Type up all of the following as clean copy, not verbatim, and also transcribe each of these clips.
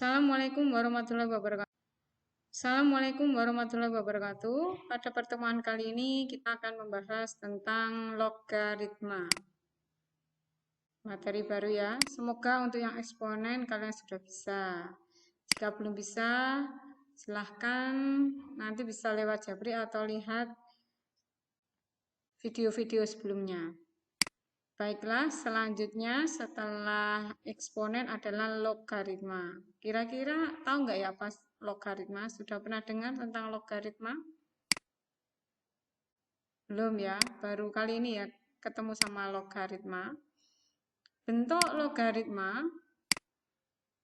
Assalamualaikum warahmatullahi wabarakatuh. Assalamualaikum warahmatullahi wabarakatuh. Pada pertemuan kali ini kita akan membahas tentang logaritma. Materi baru ya. Semoga untuk yang eksponen kalian sudah bisa. Jika belum bisa, silahkan nanti bisa lewat Jabri atau lihat video-video sebelumnya. Baiklah, selanjutnya setelah eksponen adalah logaritma. Kira-kira tahu nggak ya pas logaritma? Sudah pernah dengar tentang logaritma? Belum ya, baru kali ini ya ketemu sama logaritma. Bentuk logaritma,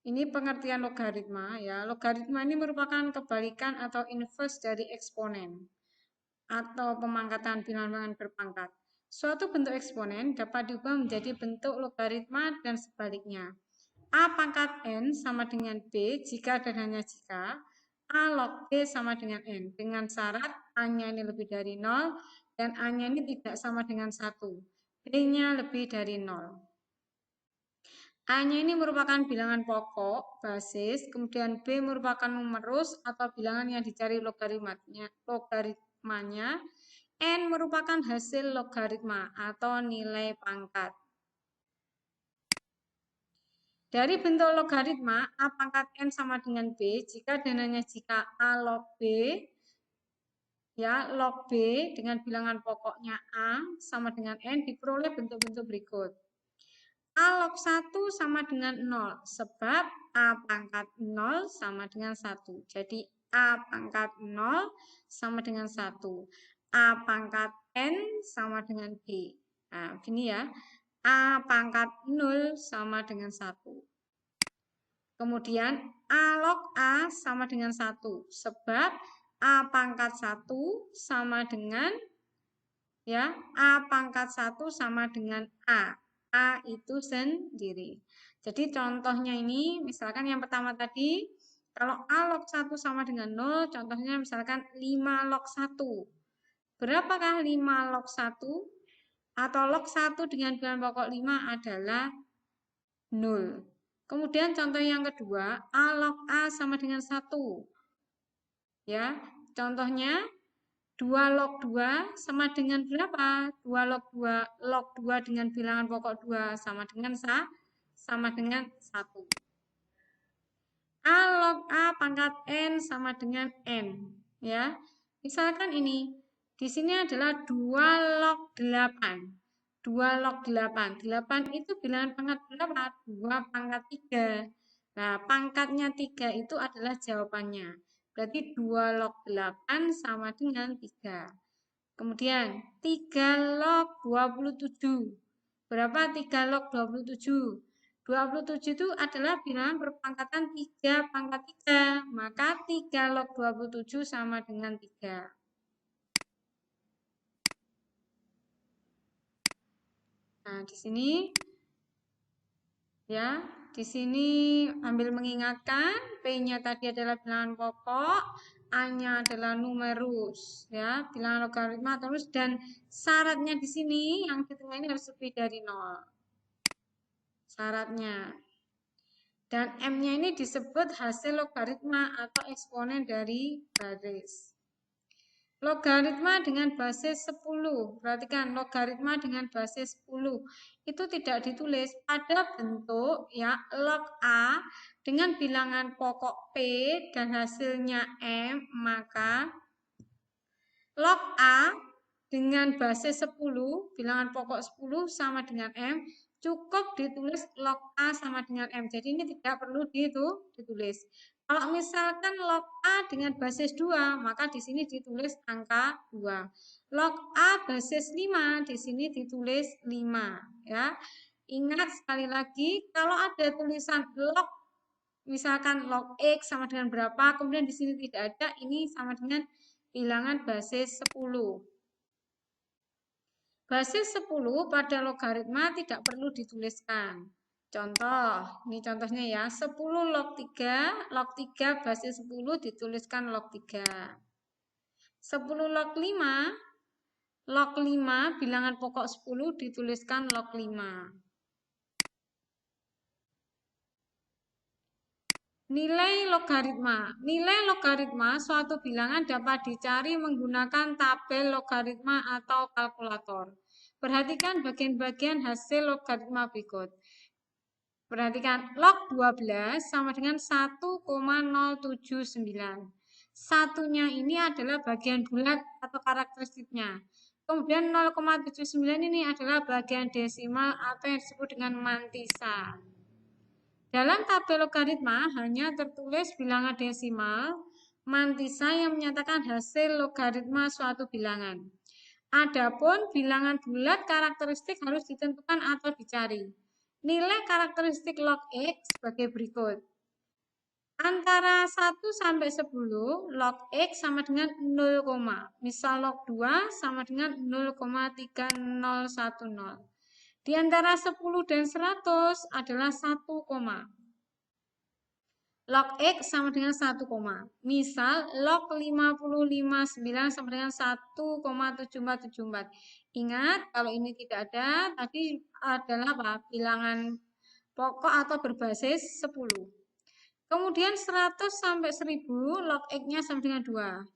ini pengertian logaritma ya. Logaritma ini merupakan kebalikan atau inverse dari eksponen atau pemangkatan bilangan berpangkat. Suatu bentuk eksponen dapat diubah menjadi bentuk logaritma dan sebaliknya. A pangkat N sama dengan B jika dan hanya jika A log B sama dengan N. Dengan syarat A-nya ini lebih dari 0 dan A-nya ini tidak sama dengan 1. B-nya lebih dari 0. A-nya ini merupakan bilangan pokok, basis, kemudian B merupakan numerus atau bilangan yang dicari logaritmanya. N merupakan hasil logaritma atau nilai pangkat. Dari bentuk logaritma, A pangkat N sama dengan B, jika dan hanya jika A log B, ya, log B dengan bilangan pokoknya A sama dengan N diperoleh bentuk-bentuk berikut. A log 1 sama dengan 0, sebab A pangkat 0 sama dengan 1. Jadi A pangkat 0 sama dengan 1. A pangkat N sama dengan B. Nah, gini ya. A pangkat 0 sama dengan 1. Kemudian A log A sama dengan 1. Sebab A pangkat 1 sama dengan ya, A pangkat 1 sama dengan A. A itu sendiri. Jadi contohnya ini, misalkan yang pertama tadi, kalau A log 1 sama dengan 0, contohnya misalkan 5 log 1. Berapakah 5 log 1? Atau log 1 dengan bilangan pokok 5 adalah 0. Kemudian contoh yang kedua, A log A sama dengan 1. Ya, contohnya 2 log 2 sama dengan berapa? 2 log 2 dengan bilangan pokok 2 sama dengan 1. A log A pangkat N sama dengan N. Ya, misalkan ini, di sini adalah 2 log 8. 2 log 8. 8 itu bilangan pangkat berapa? 2 pangkat 3. Nah, pangkatnya 3 itu adalah jawabannya. Berarti 2 log 8 sama dengan 3. Kemudian 3 log 27. Berapa 3 log 27? 27 itu adalah bilangan berpangkatan 3 pangkat 3. Maka 3 log 27 sama dengan 3. Nah, di sini ya, di sini ambil mengingatkan P-nya tadi adalah bilangan pokok, A-nya adalah numerus, ya, bilangan logaritma terus, dan syaratnya di sini yang di tengah ini harus lebih dari 0. Syaratnya. Dan M-nya ini disebut hasil logaritma atau eksponen dari baris. Logaritma dengan basis 10. Perhatikan, logaritma dengan basis 10 itu tidak ditulis pada bentuk ya log A dengan bilangan pokok P dan hasilnya M, maka log A dengan basis 10, bilangan pokok 10 sama dengan M, cukup ditulis log A sama dengan M. Jadi ini tidak perlu ditulis. Kalau misalkan log A dengan basis 2, maka di sini ditulis angka 2. Log A basis 5, di sini ditulis 5. Ya. Ingat sekali lagi, kalau ada tulisan log, misalkan log X sama dengan berapa, kemudian di sini tidak ada, ini sama dengan bilangan basis 10. Basis 10 pada logaritma tidak perlu dituliskan. Contoh, ini contohnya ya, 10 log 3 basis 10 dituliskan log 3. 10 log 5 bilangan pokok 10 dituliskan log 5. Nilai logaritma. Nilai logaritma suatu bilangan dapat dicari menggunakan tabel logaritma atau kalkulator. Perhatikan bagian-bagian hasil logaritma berikut. Perhatikan, log 12 sama dengan 1,079. Satunya ini adalah bagian bulat atau karakteristiknya. Kemudian 0,79 ini adalah bagian desimal atau yang disebut dengan mantisa. Dalam tabel logaritma hanya tertulis bilangan desimal, mantisa yang menyatakan hasil logaritma suatu bilangan. Adapun bilangan bulat karakteristik harus ditentukan atau dicari. Nilai karakteristik log X sebagai berikut. Antara 1 sampai 10, log X sama dengan 0, misal log 2 sama dengan 0,3010. Di antara 10 dan 100 adalah 1, log X sama dengan 1, misal log 55,9 sama dengan 1,7474. Ingat, kalau ini tidak ada, tadi adalah apa? Bilangan pokok atau berbasis 10. Kemudian 100 sampai 1000, log X-nya sama dengan 2,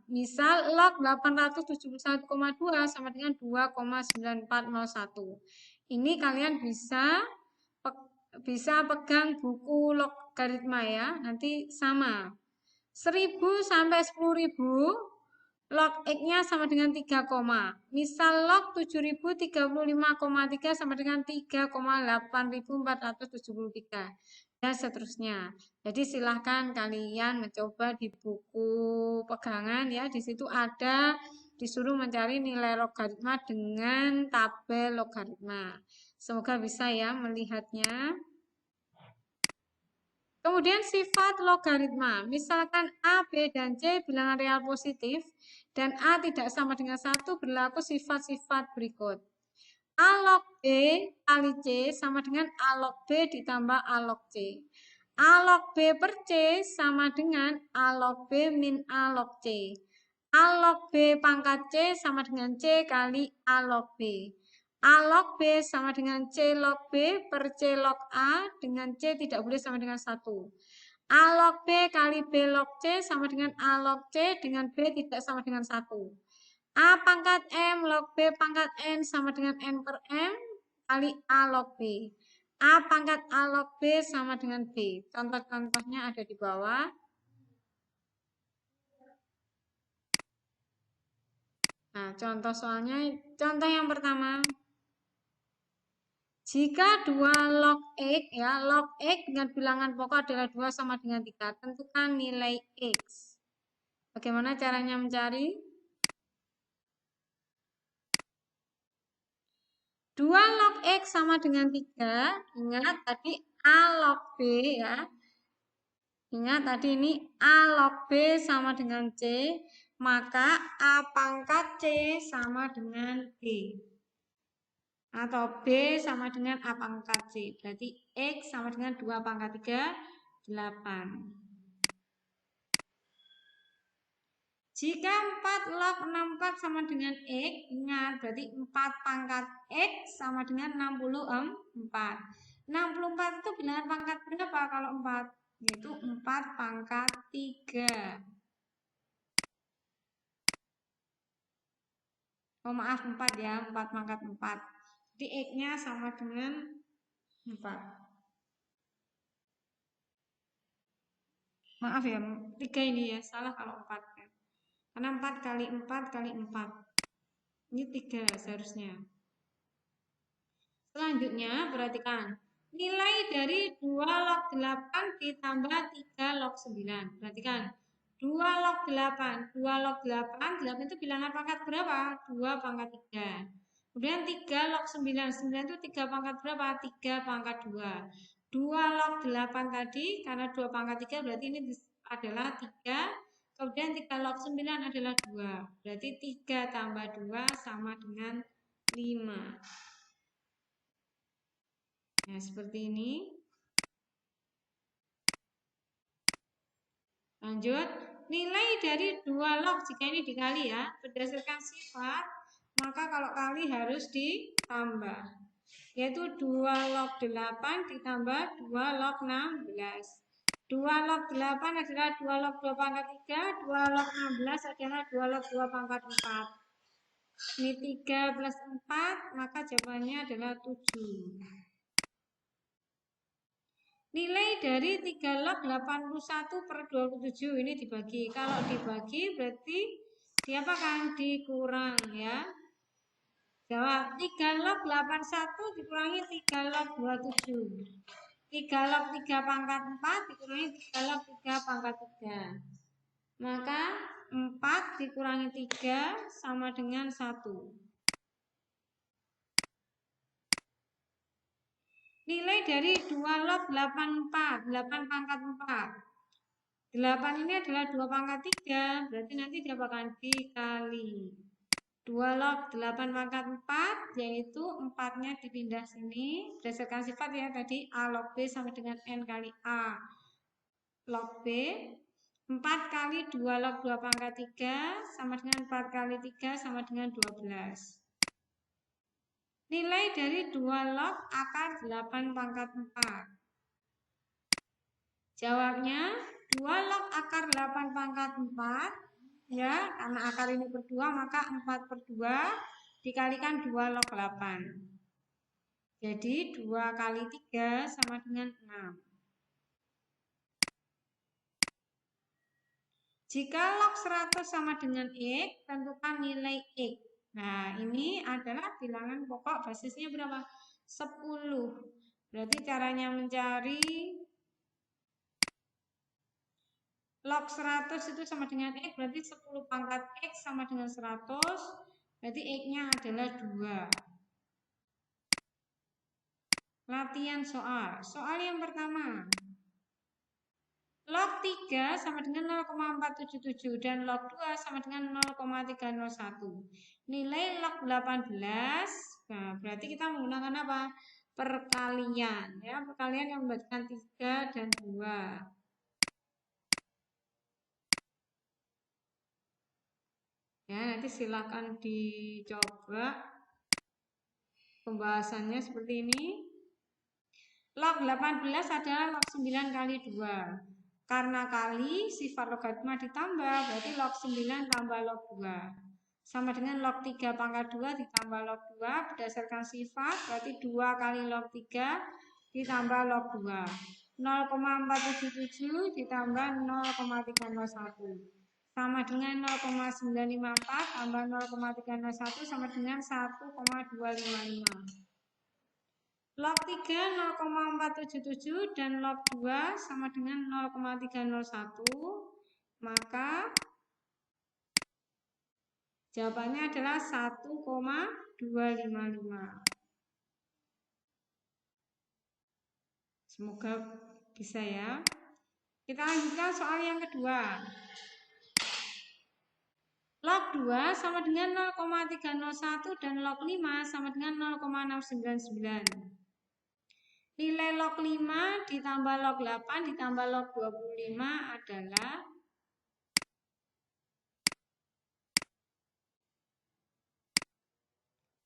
misal log 871,2 sama dengan 2,9401. Ini kalian bisa pegang buku logaritma ya, nanti sama. 1000 sampai 10.000, log X-nya sama dengan 3, misal log 7035,3 sama dengan 3,8473 dan seterusnya. Jadi silahkan kalian mencoba di buku pegangan ya, di situ ada disuruh mencari nilai logaritma dengan tabel logaritma. Semoga bisa ya melihatnya. Kemudian sifat logaritma, misalkan A, B, dan C bilangan real positif dan A tidak sama dengan 1, berlaku sifat-sifat berikut. A log B kali C sama dengan A log B ditambah A log C. A log B per C sama dengan A log B min A log C. A log B pangkat C sama dengan C kali A log B. A log B sama dengan C log B per C log A, dengan C tidak boleh sama dengan 1. A log B kali B log C sama dengan A log C, dengan B tidak sama dengan 1. A pangkat M log B pangkat N sama dengan N per M kali A log B. A pangkat A log B sama dengan B. Contoh-contohnya ada di bawah. Nah, contoh soalnya, contoh yang pertama. Jika 2 log X, ya, log X dengan bilangan pokok adalah 2 sama dengan 3, tentukan nilai X. Bagaimana caranya mencari? 2 log X sama dengan 3, ingat tadi A log B ya. Ingat tadi ini A log B sama dengan C, maka A pangkat C sama dengan B. Atau B sama dengan A pangkat C. Berarti X sama dengan 2 pangkat 3, 8. Jika 4 log 64 sama dengan X, ingat berarti 4 pangkat X sama dengan 64. 64 itu bilangan pangkat berapa kalau 4? Yaitu 4 pangkat 3. Oh maaf 4 ya, 4 pangkat 4. Jadi X-nya sama dengan 4. Maaf ya, 3 ini ya, salah kalau 4 kan. Karena 4 kali 4 kali 4. Ini 3 seharusnya. Selanjutnya, perhatikan. Nilai dari 2 log 8 ditambah 3 log 9. Perhatikan. 2 log 8. 2 log 8. 8 itu bilangan pangkat berapa? 2 pangkat 3. Kemudian 3 log 9. 9 itu 3 pangkat berapa? 3 pangkat 2. 2 log 8 tadi, karena 2 pangkat 3 berarti ini adalah 3. Kemudian 3 log 9 adalah 2. Berarti 3 tambah 2 sama dengan 5. Nah, seperti ini. Lanjut, nilai dari 2 log, jika ini dikali ya, berdasarkan sifat, maka kalau kali harus ditambah. Yaitu 2 log 8 ditambah 2 log 16. 2 log 8 adalah 2 log 2 pangkat 3, 2 log 16 adalah 2 log 2 pangkat 4. Ini 3 plus 4, maka jawabannya adalah 7. Nilai dari 3 log 81 per 27 ini dibagi. Kalau dibagi berarti diapakan? Dikurang ya. Jawab 3 log 81 dikurangi 3 log 27. 3 log 3 pangkat 4 dikurangi 3 log 3 pangkat 3. Maka 4 dikurangi 3 sama dengan 1. Nilai dari 2 log 84, 8 pangkat 4. 8 ini adalah 2 pangkat 3, berarti nanti dia akan dikali 2 log 8 pangkat 4, yaitu 4-nya dipindah sini. Berdasarkan sifat ya tadi A log B sama dengan N kali A log B. 4 kali 2 log 2 pangkat 3 sama dengan 4 kali 3 sama dengan 12. Nilai dari 2 log akar 8 pangkat 4. Jawabnya 2 log akar 8 pangkat 4. Ya, karena akar ini per 2, maka 4 per 2 dikalikan 2 log 8. Jadi 2 kali 3 sama dengan 6. Jika log 100 sama dengan X, tentukan nilai X. Nah, ini adalah bilangan pokok basisnya berapa? 10. Berarti caranya mencari log 100 itu sama dengan X, berarti 10 pangkat X sama dengan 100, berarti X-nya adalah 2. Latihan soal. Soal yang pertama. Log 3 sama dengan 0,477 dan log 2 sama dengan 0,301. Nilai log 18, nah berarti kita menggunakan apa? Perkalian. Ya, perkalian yang membagikan 3 dan 2. Ya, nanti silakan dicoba pembahasannya seperti ini. Log 18 adalah log 9 kali 2. Karena kali sifat logaritma ditambah, berarti log 9 tambah log 2. Sama dengan log 3 pangkat 2 ditambah log 2. Berdasarkan sifat, berarti 2 kali log 3 ditambah log 2. 0,477 ditambah 0,301. Sama dengan 0,954 tambah 0,301 sama dengan 1,255. Log 3 0,477 dan log 2 sama dengan 0,301. Maka jawabannya adalah 1,255. Semoga bisa ya. Kita lanjutkan soal yang kedua. Log 2 sama dengan 0,301 dan log 5 sama dengan 0,699. Nilai log 5 ditambah log 8 ditambah log 25 adalah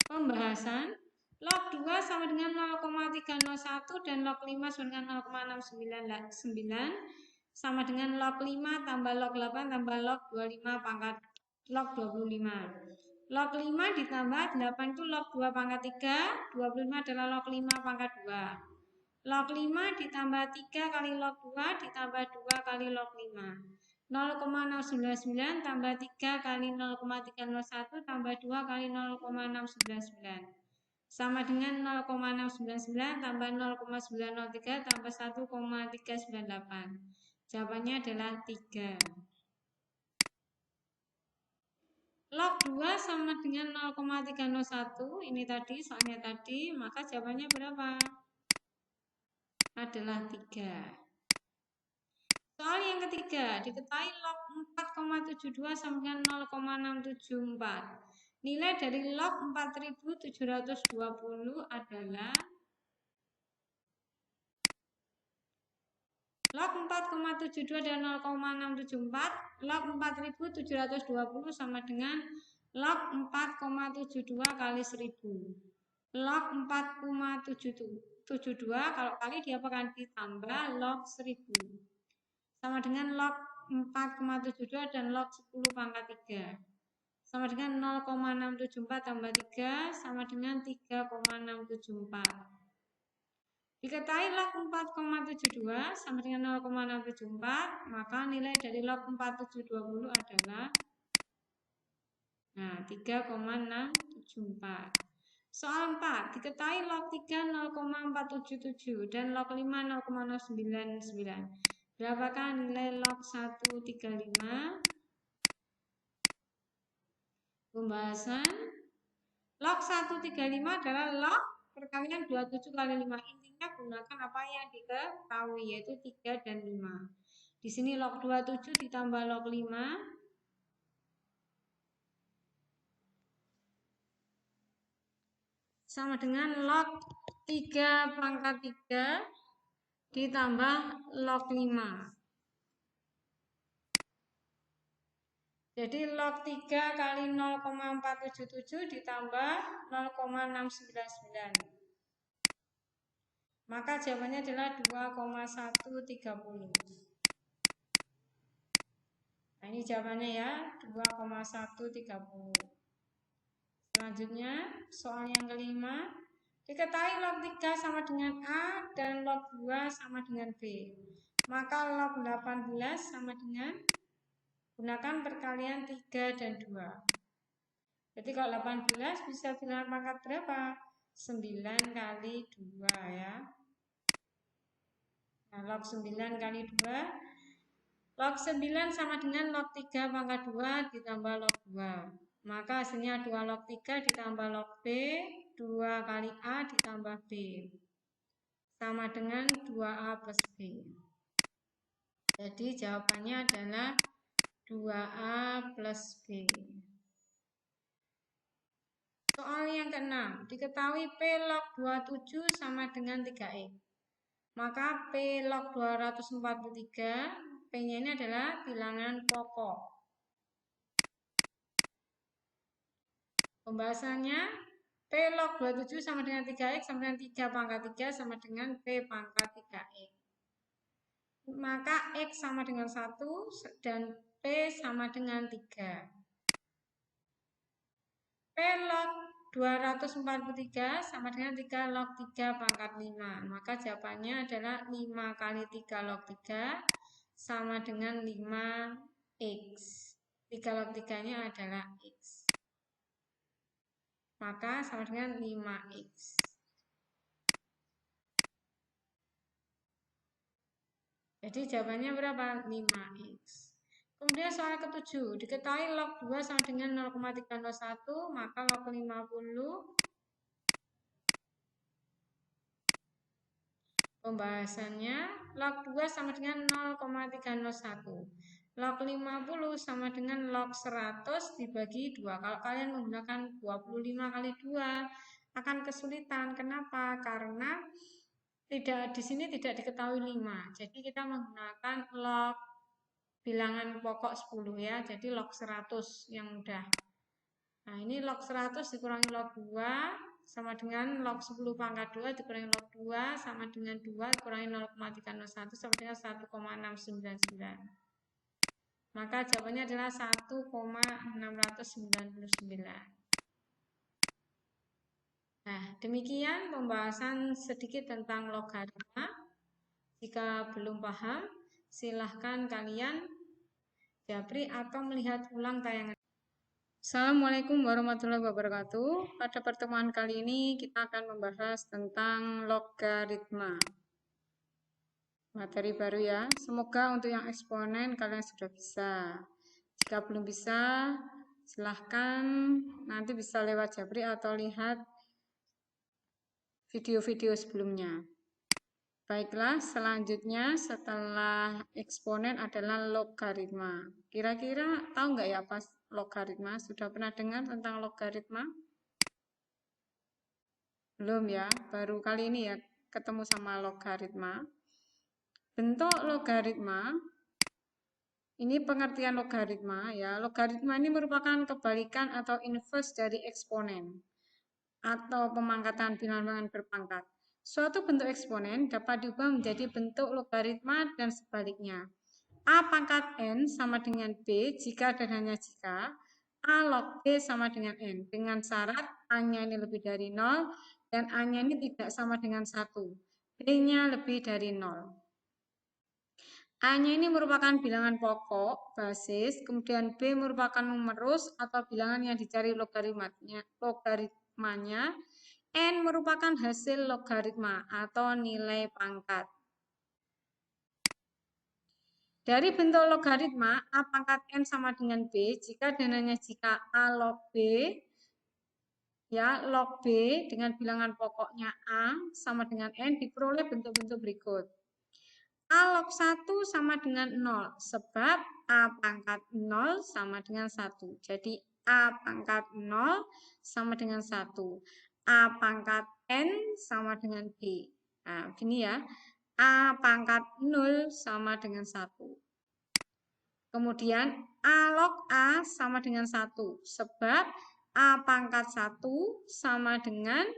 pembahasan. Log 2 sama dengan 0,301 dan log 5 sama dengan 0,699 sama dengan log 5 tambah log 8 tambah log 25 pangkat log 25. Log 5 ditambah 8 itu log 2 pangkat 3, 25 adalah log 5 pangkat 2. Log 5 ditambah 3 kali log 2 ditambah 2 kali log 5. 0,699 tambah 3 kali 0,301 tambah 2 kali 0,699. Sama dengan 0,699 tambah 0,903 tambah 1,398. Jawabannya adalah 3. Log 2 sama dengan 0,301. Ini tadi, soalnya tadi, maka jawabannya berapa? Adalah 3. Soal yang ketiga, diketahui log 4,72 sama dengan 0,674. Nilai dari log 4720 adalah log 4,72 dan 0,674. Log 4720 sama dengan log 4,72 kali 1000. Log 4,72 kalau kali dia akan ditambah log 1000. sama dengan log 4,72 dan log 10 pangkat 3. Sama dengan 0,674 tambah 3 sama dengan 3,674. Diketahui log 4,72 sama dengan 0,674, maka nilai dari log 4,720 adalah 3,674. Soal 4, diketahui log 3 0,477 dan log 5 0,099. Berapakah nilai log 135? Pembahasan. Log 135 adalah log perkalian 27 kali 5. Intinya gunakan apa yang diketahui, yaitu 3 dan 5. Di sini log 27 ditambah log 5. Sama dengan log 3 pangkat 3 ditambah log 5. Jadi log 3 kali 0,477 ditambah 0,699. Maka jawabannya adalah 2,130. Nah, ini jawabannya ya, 2,130. Selanjutnya, soal yang kelima. Diketahui log 3 sama dengan A dan log 2 sama dengan B. Maka log 18 sama dengan, gunakan perkalian 3 dan 2. Jadi kalau 18 bisa bilangan pangkat berapa? 9 kali 2 ya. Nah, log 9 kali 2. Log 9 sama dengan log 3 pangkat 2 ditambah log 2. Maka hasilnya 2 log 3 ditambah log B, 2 kali A ditambah B. Sama dengan 2A plus B. Jadi jawabannya adalah 2A plus B. Soal yang keenam, diketahui P log 27 sama dengan 3X. Maka P log 243, P-nya ini adalah bilangan pokok. Pembahasannya, P log 27 sama dengan 3X sama dengan 3 pangkat 3 sama dengan P pangkat 3X. Maka X sama dengan 1 dan P sama dengan 3. P log 243 sama dengan 3 log 3 pangkat 5. Maka jawabannya adalah 5 kali 3 log 3 sama dengan 5X. 3 log 3-nya adalah X. Maka sama dengan 5X. Jadi jawabannya berapa? 5X. Kemudian soal ketujuh, diketahui log 2 sama dengan 0,301, maka log 50. Pembahasannya, log 2 sama dengan 0,301. Log 50 sama dengan log 100 dibagi 2. Kalau kalian menggunakan 25 kali 2 akan kesulitan. Kenapa? Karena di sini tidak diketahui 5. Jadi kita menggunakan log bilangan pokok 10 ya. Jadi log 100 yang mudah. Nah, ini log 100 dikurangi log 2 sama dengan log 10 pangkat 2 dikurangi log 2 sama dengan 2 dikurangi 0,301 sama dengan 1,699. Maka jawabannya adalah 1,699. Nah, demikian pembahasan sedikit tentang logaritma. Jika belum paham, silahkan kalian japri atau melihat ulang tayangan. Assalamualaikum warahmatullahi wabarakatuh. Pada pertemuan kali ini kita akan membahas tentang logaritma. Materi baru ya. Semoga untuk yang eksponen kalian sudah bisa. Jika belum bisa, silahkan nanti bisa lewat japri atau lihat video-video sebelumnya. Baiklah, selanjutnya setelah eksponen adalah logaritma. Kira-kira tahu nggak ya pas logaritma? Sudah pernah dengar tentang logaritma? Belum ya, baru kali ini ya ketemu sama logaritma. Bentuk logaritma, ini pengertian logaritma ya. Logaritma ini merupakan kebalikan atau inverse dari eksponen atau pemangkatan bilangan berpangkat. Suatu bentuk eksponen dapat diubah menjadi bentuk logaritma dan sebaliknya. A pangkat N sama dengan B jika dan hanya jika A log B sama dengan N. Dengan syarat A-nya ini lebih dari 0 dan A-nya ini tidak sama dengan 1. B-nya lebih dari 0. A-nya ini merupakan bilangan pokok, basis, kemudian B merupakan numerus atau bilangan yang dicari logaritmanya, N merupakan hasil logaritma atau nilai pangkat. Dari bentuk logaritma, A pangkat N sama dengan B, jika dan hanya jika A log B, ya, log B dengan bilangan pokoknya A sama dengan N diperoleh bentuk-bentuk berikut. A log 1 sama dengan 0, sebab A pangkat 0 sama dengan 1. Jadi A pangkat 0 sama dengan 1. A pangkat N sama dengan B. Nah, gini ya. A pangkat 0 sama dengan 1. Kemudian A log A sama dengan 1. Sebab A pangkat 1 sama dengan,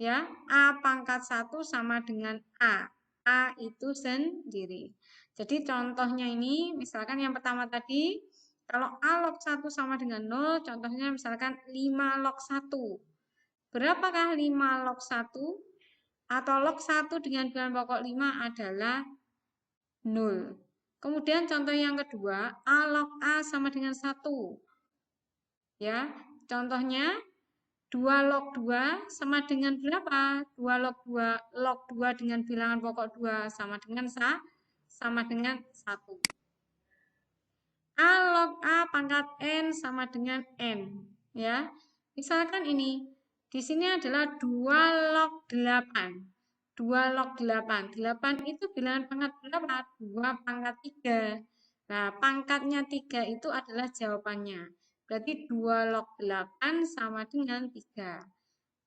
ya, A pangkat 1 sama dengan A. A itu sendiri. Jadi contohnya ini, misalkan yang pertama tadi, kalau A log 1 sama dengan 0, contohnya misalkan 5 log 1. Berapakah 5 log 1? Atau log 1 dengan bilangan pokok 5 adalah 0. Kemudian contoh yang kedua, A log A sama dengan 1. Ya, contohnya 2 log 2 sama dengan berapa? 2 log 2 dengan bilangan pokok 2 sama dengan 1. A log A pangkat N sama dengan N. Ya, misalkan ini, di sini adalah 2 log 8. 2 log 8. 8 itu bilangan pangkat berapa? 2 pangkat 3. Nah, pangkatnya 3 itu adalah jawabannya. Berarti 2 log 8 sama dengan 3.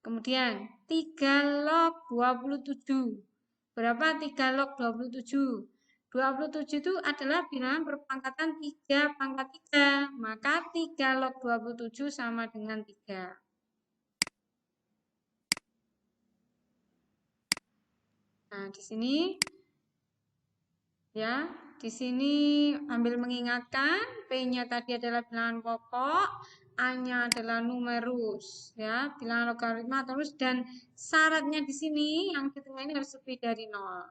Kemudian 3 log 27. Berapa 3 log 27? 27 itu adalah bilangan berpangkatan 3 pangkat 3. Maka 3 log 27 sama dengan 3. Nah, di sini, ya, di sini ambil mengingatkan, P-nya tadi adalah bilangan pokok, A-nya adalah numerus, ya, bilangan logaritma terus, dan syaratnya di sini yang di tengah ini harus lebih dari 0.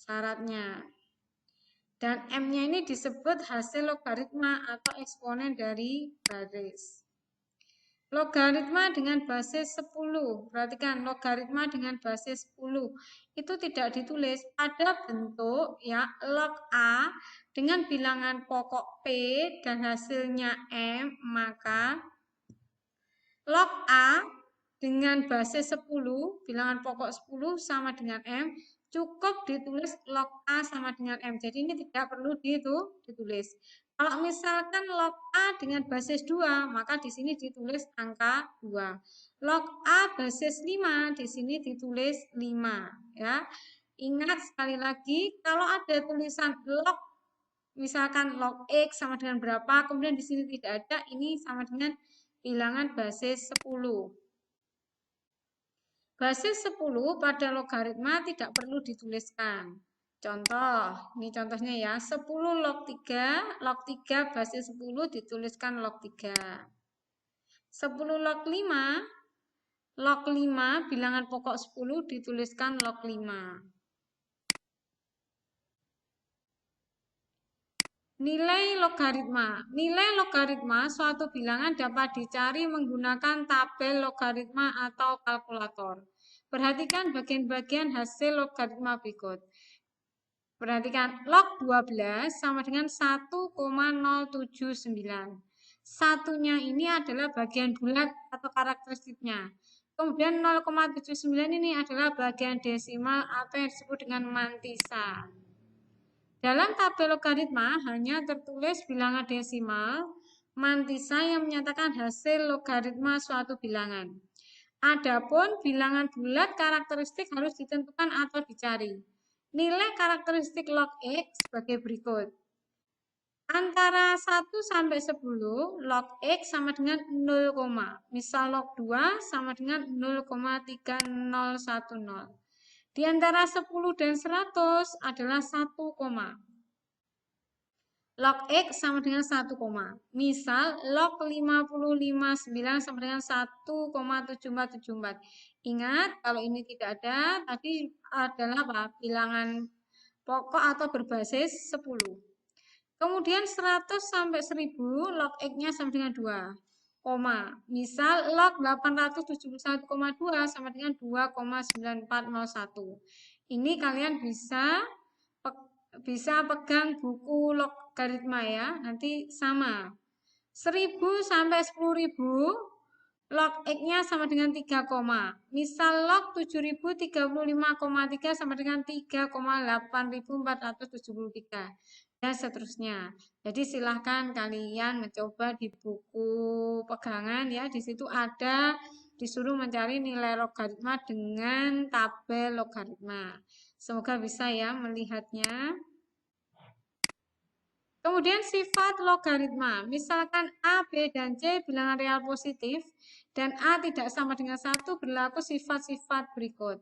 Syaratnya. Dan M-nya ini disebut hasil logaritma atau eksponen dari baris. Logaritma dengan basis 10. Perhatikan, logaritma dengan basis 10 itu tidak ditulis pada bentuk, ya, log A dengan bilangan pokok P dan hasilnya M, maka log A dengan basis 10, bilangan pokok 10 sama dengan M, cukup ditulis log A sama dengan M. Jadi ini tidak perlu ditulis. Kalau misalkan log A dengan basis 2, maka di sini ditulis angka 2. Log A basis 5, di sini ditulis 5. Ya. Ingat sekali lagi, kalau ada tulisan log, misalkan log X sama dengan berapa, kemudian di sini tidak ada, ini sama dengan bilangan basis 10. Basis 10 pada logaritma tidak perlu dituliskan. Contoh, ini contohnya ya, 10 log 3 basis 10 dituliskan log 3. 10 log 5 bilangan pokok 10 dituliskan log 5. Nilai logaritma. Nilai logaritma suatu bilangan dapat dicari menggunakan tabel logaritma atau kalkulator. Perhatikan bagian-bagian hasil logaritma berikut. Perhatikan, log 12 sama dengan 1,079. Satunya ini adalah bagian bulat atau karakteristiknya. Kemudian 0,79 ini adalah bagian desimal atau yang disebut dengan mantisa. Dalam tabel logaritma hanya tertulis bilangan desimal, mantisa yang menyatakan hasil logaritma suatu bilangan. Adapun bilangan bulat karakteristik harus ditentukan atau dicari. Nilai karakteristik log X sebagai berikut. Antara 1 sampai 10, log X sama dengan 0, misal log 2 sama dengan 0,3010. Di antara 10 dan 100 adalah 1 koma. Log X sama dengan 1 koma. Misal log 559 sama dengan 1,7474. Ingat, kalau ini tidak ada, tadi adalah apa? Bilangan pokok atau berbasis 10. Kemudian 100 sampai 1000 log X-nya sama dengan 2, koma. Misal log 871,2 sama dengan 2,9401. Ini kalian bisa pegang buku logaritma ya, nanti sama. 1000 sampai 10.000 log X-nya sama dengan 3 koma. Misal log 7035,3 sama dengan 3,8473 dan seterusnya. Jadi silahkan kalian mencoba di buku pegangan ya. Di situ ada disuruh mencari nilai logaritma dengan tabel logaritma. Semoga bisa ya melihatnya. Kemudian sifat logaritma, misalkan A, B, dan C bilangan real positif, dan A tidak sama dengan 1, berlaku sifat-sifat berikut.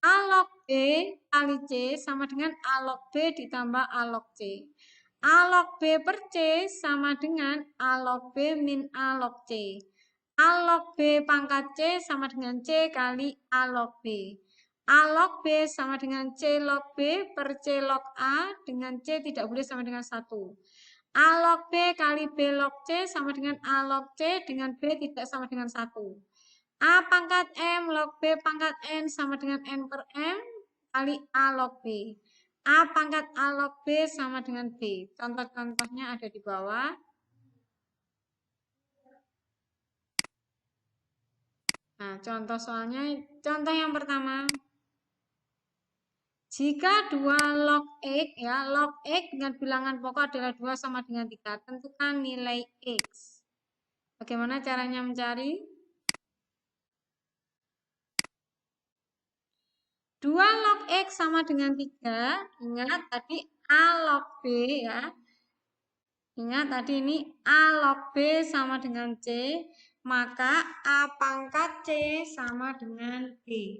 A log B kali C sama dengan A log B ditambah A log C. A log B per C sama dengan A log B min A log C. A log B pangkat C sama dengan C kali A log B. A log B sama dengan C log B per C log A, dengan C tidak boleh sama dengan 1. A log B kali B log C sama dengan A log C, dengan B tidak sama dengan 1. A pangkat M log B pangkat N sama dengan N per M kali A log B. A pangkat A log B sama dengan B. Contoh-contohnya ada di bawah. Nah, contoh soalnya, contoh yang pertama. Jika 2 log X, ya, log X dengan bilangan pokok adalah 2 sama dengan 3, tentukan nilai X. Bagaimana caranya mencari? 2 log X sama dengan 3, ingat tadi A log B ya. Ingat tadi ini A log B sama dengan C, maka A pangkat C sama dengan B.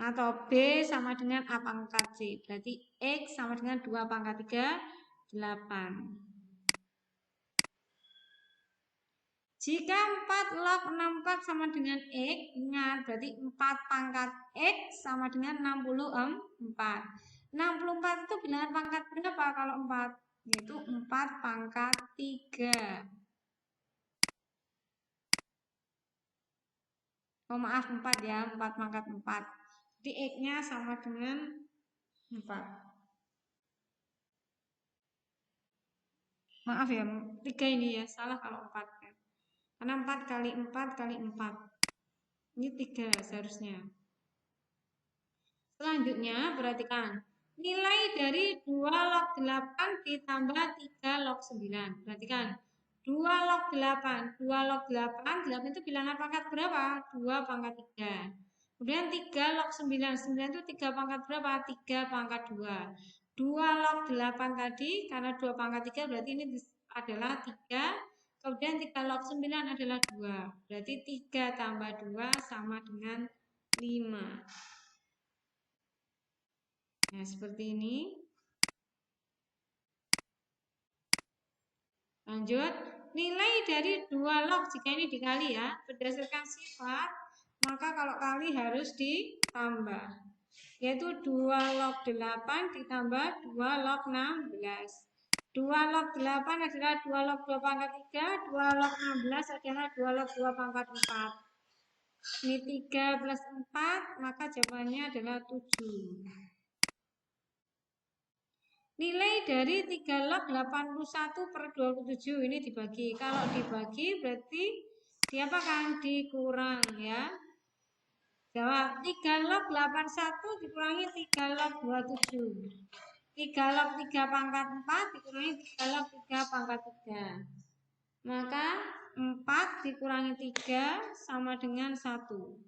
Atau B sama dengan A pangkat C. Berarti X sama dengan 2 pangkat 3, 8. Jika 4 log 64 sama dengan X, ingat berarti 4 pangkat X sama dengan 64. 64 itu bilangan pangkat berapa kalau 4? Yaitu 4 pangkat 3. Oh maaf 4 ya, 4 pangkat 4. Jadi X-nya sama dengan 4. Maaf ya, 3 ini ya, salah kalau 4 kan. Karena 4 kali 4 kali 4. Ini 3 seharusnya. Selanjutnya, perhatikan. Nilai dari 2 log 8 ditambah 3 log 9. Perhatikan. 2 log 8. 2 log 8. 8 itu bilangan pangkat berapa? 2 pangkat 3. Kemudian 3 log 9. 9 itu 3 pangkat berapa? 3 pangkat 2. 2 log 8 tadi, karena 2 pangkat 3 berarti ini adalah 3. Kemudian 3 log 9 adalah 2. Berarti 3 tambah 2 sama dengan 5. Nah, seperti ini. Lanjut, nilai dari 2 log, jika ini dikali ya, berdasarkan sifat, maka kalau kali harus ditambah. Yaitu 2 log 8 ditambah 2 log 16. 2 log 8 adalah 2 log 2 pangkat 3, 2 log 16 adalah 2 log 2 pangkat 4. Ini 3 plus 4, maka jawabannya adalah 7. Nilai dari 3 log 81 per 27 ini dibagi. Kalau dibagi berarti diapakan? Dikurang ya. Jawab 3 log 81 dikurangi 3 log 27. 3 log 3 pangkat 4 dikurangi 3 log 3 pangkat 3. Maka 4 dikurangi 3 sama dengan 1.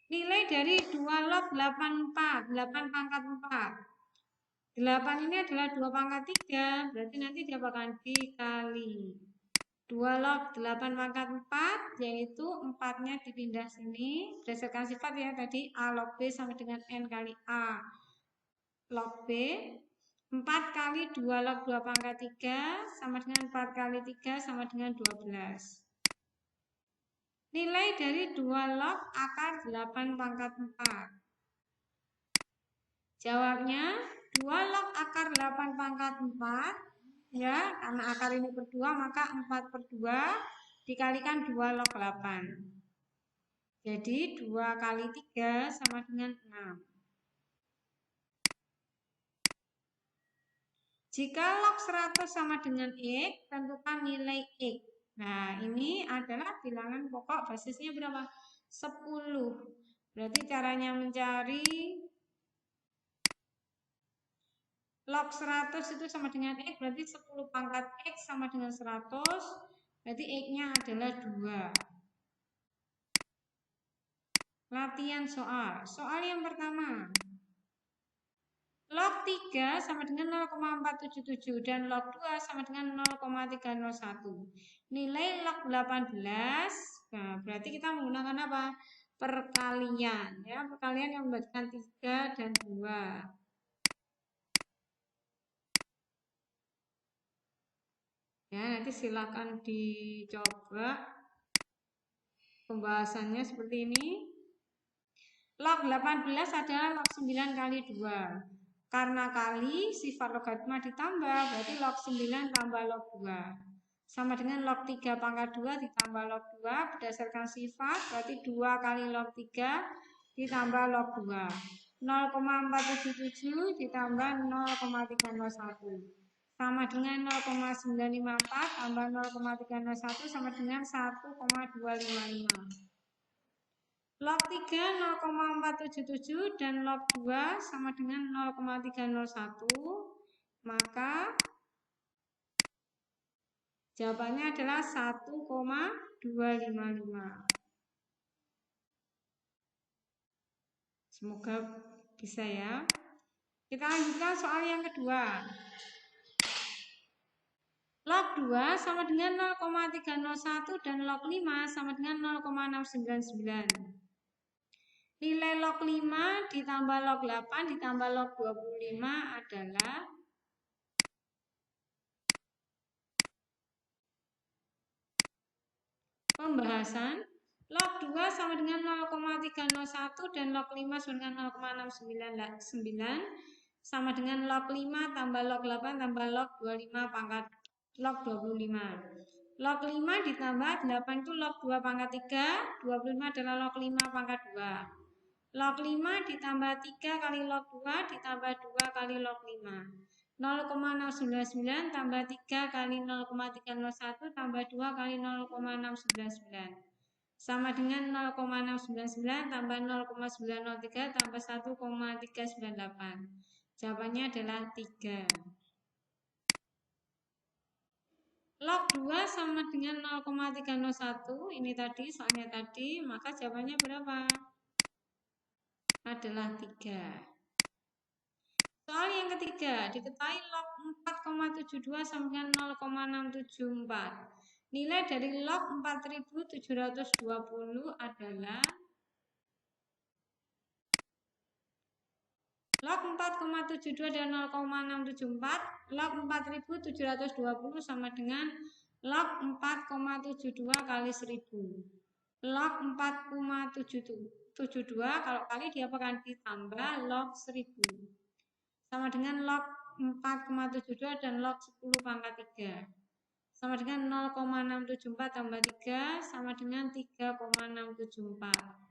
Nilai dari 2 log 84, 8 pangkat 4. 8 ini adalah 2 pangkat 3, berarti nanti dia akan dikali. 2 log 8 pangkat 4, yaitu 4-nya dipindah sini. Berdasarkan sifat ya tadi, A log B sama dengan N kali A log B. 4 kali 2 log 2 pangkat 3 sama dengan 4 kali 3 sama dengan 12. Nilai dari 2 log akar 8 pangkat 4. Jawabnya 2 log akar 8 pangkat 4. Ya, karena akar ini per 2, maka 4 per 2 dikalikan 2 log 8. Jadi 2 kali 3 sama dengan 6. Jika log 100 sama dengan X, tentukan nilai X. Nah, ini adalah bilangan pokok basisnya berapa? 10. Berarti caranya mencari log 100 itu sama dengan X, berarti 10 pangkat X sama dengan 100, berarti X-nya adalah 2. Latihan soal. Soal yang pertama. Log 3 sama dengan 0,477 dan log 2 sama dengan 0,301. Nilai log 18, nah berarti kita menggunakan apa? Perkalian. Ya, perkalian yang membagikan 3 dan 2. Ya, nanti silakan dicoba pembahasannya seperti ini. Log 18 adalah log 9 kali 2. Karena kali sifat logaritma ditambah, berarti log 9 tambah log 2. Sama dengan log 3 pangkat 2 ditambah log 2. Berdasarkan sifat, berarti 2 kali log 3 ditambah log 2. 0,477 ditambah 0,301. Sama dengan 0,954 tambah 0,301 sama dengan 1,255. Log 3 0,477 dan log 2 sama dengan 0,301. Maka jawabannya adalah 1,255. Semoga bisa ya. Kita lanjutkan soal yang kedua. Log 2 sama dengan 0,301 dan log 5 sama dengan 0,699. Nilai log 5 ditambah log 8 ditambah log 25 adalah pembahasan. Log 2 sama dengan 0,301 dan log 5 sama dengan 0,699 sama dengan log 5 tambah log 8 tambah log 25 pangkat log 25. Log 5 ditambah 8 itu log 2 pangkat 3, 25 adalah log 5 pangkat 2. Log 5 ditambah 3 kali log 2 ditambah 2 kali log 5. 0,699 tambah 3 kali 0,301 tambah 2 kali 0,699. Sama dengan 0,699 tambah 0,903 tambah 1,398. Jawabannya adalah 3. Log 2 sama dengan 0,301. Ini tadi, soalnya tadi, maka jawabannya berapa? Adalah 3. Soal yang ketiga, diketahui log 4,72 sama dengan 0,674. Nilai dari log 4720 adalah log 4,72 dan 0,674. Log 4720 sama dengan log 4,72 kali 1000. Log 4,72 kalau kali dia akan ditambah log 1000. Sama dengan log 4,72 dan log 10 pangkat 3. Sama dengan 0,674 tambah 3 sama dengan 3,674.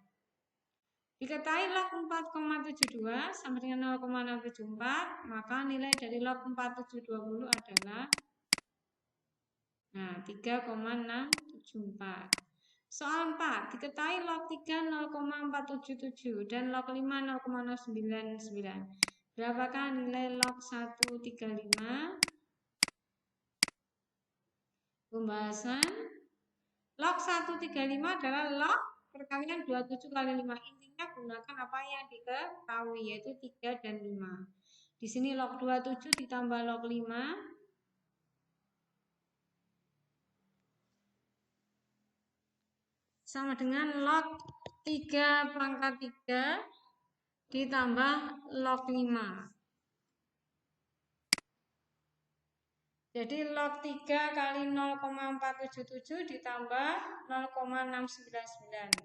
Diketahui log 4,72 sama dengan 0,674, maka nilai dari log 4720 adalah 3,674. Soal 4, diketahui log 3 0,477 dan log 5 0,099. Berapakah nilai log 135? Pembahasan. Log 135 adalah log perkalian 27 kali 5. Intinya gunakan apa yang diketahui, yaitu 3 dan 5. Di sini log 27 ditambah log 5. sama dengan log 3 pangkat 3 ditambah log 5. Jadi log 3 kali 0,477 ditambah 0,699.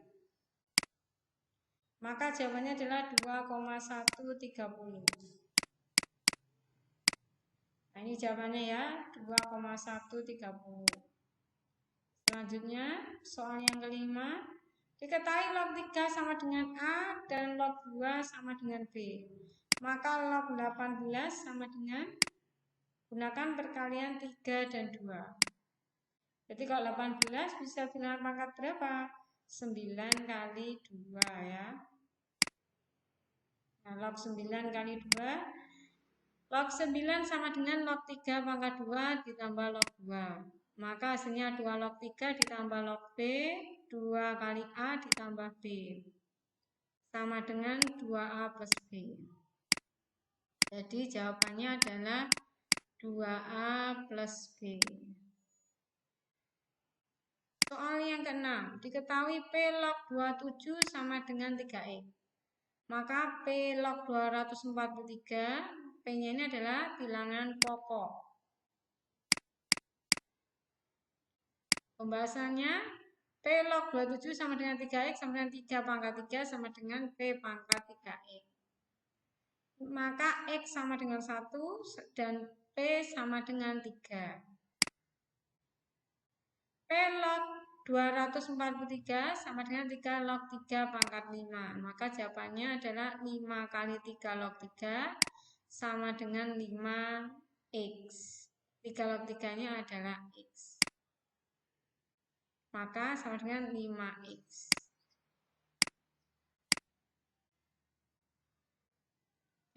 Maka jawabannya adalah 2,130. Nah, ini jawabannya ya, 2,130. Selanjutnya, soal yang kelima. Diketahui log 3 sama dengan A dan log 2 sama dengan B. Maka log 18 sama dengan gunakan perkalian 3 dan 2. Jadi kalau 18 bisa bilangan pangkat berapa? 9 kali 2 ya. Nah, log 9 kali 2. Log 9 sama dengan log 3 pangkat 2 ditambah log 2. Maka hasilnya 2 log 3 ditambah log B, 2 kali A ditambah B. Sama dengan 2A plus B. Jadi jawabannya adalah 2A plus B. Soal yang keenam, diketahui P log 27 sama dengan 3X. Maka P log 243, P-nya ini adalah bilangan pokok. Pembahasannya, P log 27 sama dengan 3X sama dengan 3 pangkat 3 sama dengan P pangkat 3X. Maka X sama dengan 1 dan P sama dengan 3. P log 243 sama dengan 3 log 3 pangkat 5. Maka jawabannya adalah 5 kali 3 log 3 sama dengan 5X. 3 log 3-nya adalah X. Maka sama dengan 5X.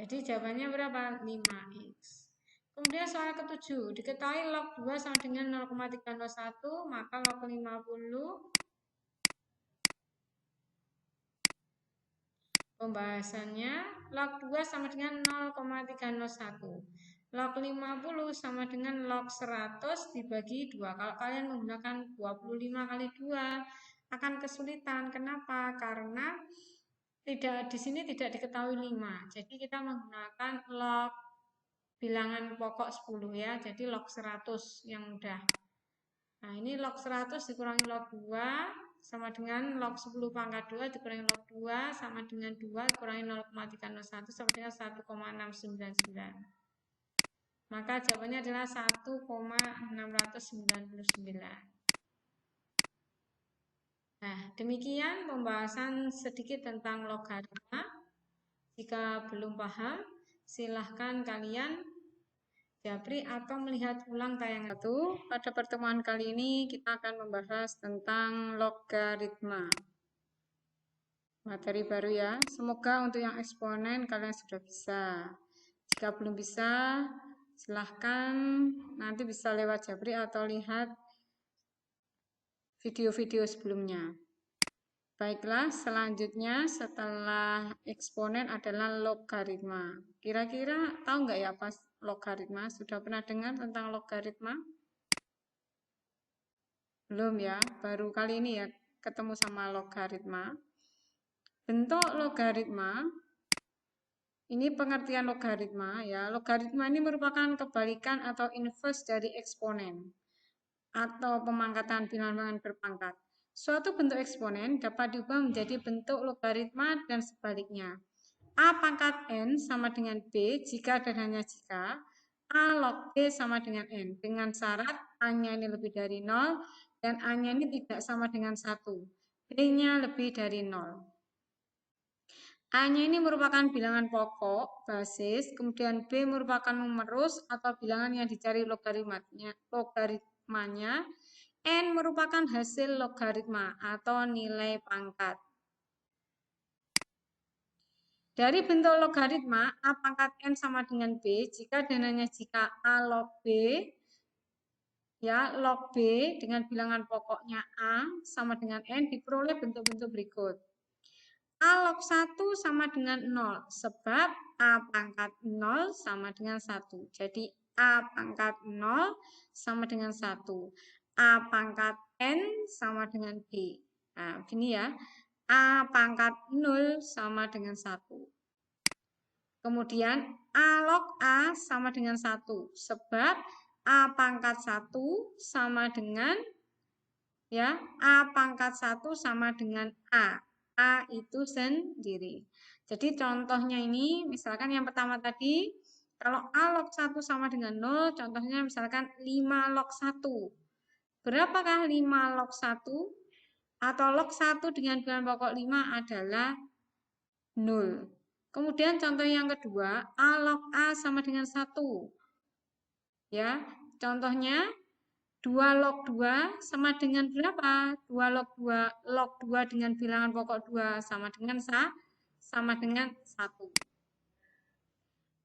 Jadi jawabannya berapa? 5X. Kemudian soal ketujuh, diketahui log 2 sama dengan 0,301, maka log 50. Pembahasannya, log 2 sama dengan 0,301. Log 50 sama dengan log 100 dibagi 2. Kalau kalian menggunakan 25 kali 2 akan kesulitan. Kenapa? Karena di sini tidak diketahui 5. Jadi kita menggunakan log bilangan pokok 10 ya. Jadi log 100 yang mudah. Nah, ini log 100 dikurangi log 2 sama dengan log 10 pangkat 2 dikurangi log 2 sama dengan 2 dikurangi 0,301 sama dengan 1,699. Maka jawabannya adalah 1,699. Nah, demikian pembahasan sedikit tentang logaritma. Jika belum paham, silahkan kalian japri atau melihat ulang tayangan itu. Pada pertemuan kali ini kita akan membahas tentang logaritma. Materi baru ya. Semoga untuk yang eksponen kalian sudah bisa. Jika belum bisa, silahkan nanti bisa lewat japri atau lihat video-video sebelumnya. Baiklah, selanjutnya setelah eksponen adalah logaritma. Kira-kira tahu nggak ya pas logaritma? Sudah pernah dengar tentang logaritma? Belum ya, baru kali ini ya ketemu sama logaritma. Bentuk logaritma, ini pengertian logaritma ya. Logaritma ini merupakan kebalikan atau inverse dari eksponen atau pemangkatan bilangan berpangkat. Suatu bentuk eksponen dapat diubah menjadi bentuk logaritma dan sebaliknya. A pangkat N sama dengan B jika dan hanya jika A log B sama dengan N. Dengan syarat A-nya ini lebih dari 0 dan A-nya ini tidak sama dengan 1. B-nya lebih dari 0. A-nya ini merupakan bilangan pokok, basis, kemudian B merupakan numerus atau bilangan yang dicari logaritmanya. N merupakan hasil logaritma atau nilai pangkat. Dari bentuk logaritma, A pangkat N sama dengan B, jika dan hanya jika A log B, ya, log B dengan bilangan pokoknya A sama dengan N diperoleh bentuk-bentuk berikut. A log 1 sama dengan 0, sebab A pangkat 0 sama dengan 1. Jadi A pangkat 0 sama dengan 1. A pangkat N sama dengan B. Nah, begini ya. A pangkat 0 sama dengan 1. Kemudian A log A sama dengan 1. Sebab A pangkat 1 sama dengan ya, A pangkat 1 sama dengan A. A itu sendiri. Jadi contohnya ini, misalkan yang pertama tadi, kalau A log 1 sama dengan 0, contohnya misalkan 5 log 1. Berapakah 5 log 1? Atau log 1 dengan bilangan pokok 5 adalah 0. Kemudian contoh yang kedua, A log A sama dengan 1. Ya, contohnya 2 log 2 sama dengan berapa? 2 log 2 dengan bilangan pokok 2 sama dengan 1.